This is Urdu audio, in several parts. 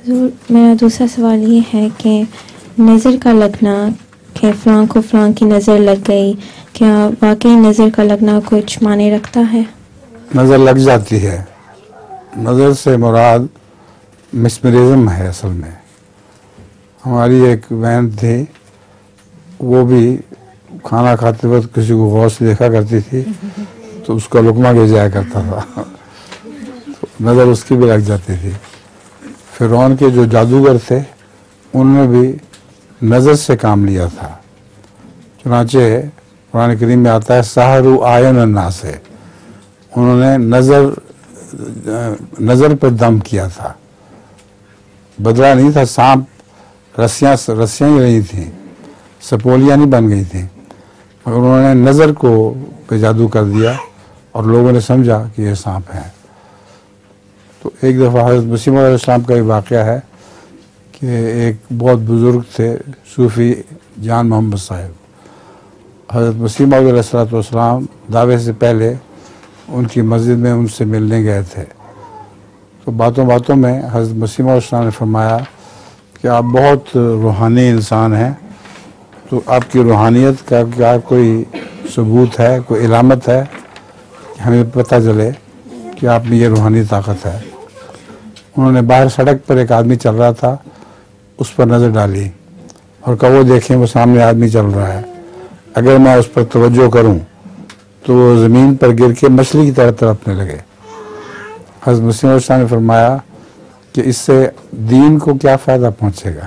میرا دوسرا سوال یہ ہے کہ نظر کا لگنا کہ فلاں کو فلاں کی نظر لگ گئی، کیا واقعی نظر کا لگنا کچھ معنی رکھتا ہے؟ نظر لگ جاتی ہے. نظر سے مراد مسمرزم ہے. اصل میں ہماری ایک بہن تھی، وہ بھی کھانا کھاتے وقت کسی کو غور سے دیکھا کرتی تھی تو اس کا لقمہ گر جایا کرتا تھا. نظر اس کی بھی لگ جاتی تھی. فرعون کے جو جادوگر تھے انہوں نے بھی نظر سے کام لیا تھا. چنانچہ قرآن کریم میں آتا ہے سحروا اعین الناس سے، انہوں نے نظر پر دم کیا تھا. بدلہ نہیں تھا، سانپ رسیاں ہی نہیں تھیں، سپولیاں نہیں بن گئی تھیں، مگر انہوں نے نظر کو پہ جادو کر دیا اور لوگوں نے سمجھا کہ یہ سانپ ہے. تو ایک دفعہ حضرت مسیح موعود علیہ السلام کا یہ واقعہ ہے کہ ایک بہت بزرگ تھے صوفی جان محمد صاحب. حضرت مسیح موعود علیہ السلام دعوے سے پہلے ان کی مسجد میں ان سے ملنے گئے تھے. تو باتوں باتوں میں حضرت مسیح موعود علیہ السلام نے فرمایا کہ آپ بہت روحانی انسان ہیں، تو آپ کی روحانیت کا کیا کوئی ثبوت ہے، کوئی علامت ہے کہ ہمیں پتہ چلے کہ آپ میں یہ روحانی طاقت ہے. انہوں نے باہر سڑک پر ایک آدمی چل رہا تھا، اس پر نظر ڈالی اور کہا وہ دیکھیں وہ سامنے آدمی چل رہا ہے، اگر میں اس پر توجہ کروں تو وہ زمین پر گر کے مچھلی کی طرح تڑپنے لگے. حضرت مسیح علیہ السلام نے فرمایا کہ اس سے دین کو کیا فائدہ پہنچے گا،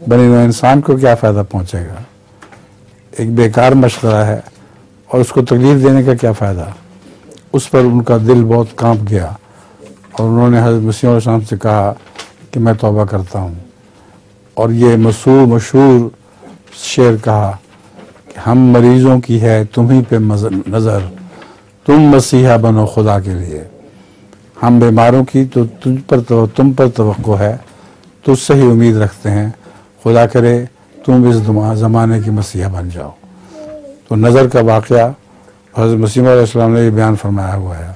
بنی نوع انسان کو کیا فائدہ پہنچے گا، ایک بیکار مشورہ ہے اور اس کو تکلیف دینے کا کیا فائدہ. اس پر ان کا دل بہت کانپ گیا اور انہوں نے حضرت مسیح علیہ السلام سے کہا کہ میں توبہ کرتا ہوں، اور یہ مشہور شعر کہا کہ ہم مریضوں کی ہے تمہیں پہ نظر، تم مسیحا بنو خدا کے لیے. ہم بیماروں کی تو تم پر توقع ہے، تجھ سے ہی امید رکھتے ہیں، خدا کرے تم اس زمانے کی مسیحا بن جاؤ. تو نظر کا واقعہ حضرت مسیح علیہ السلام نے یہ بیان فرمایا ہوا ہے.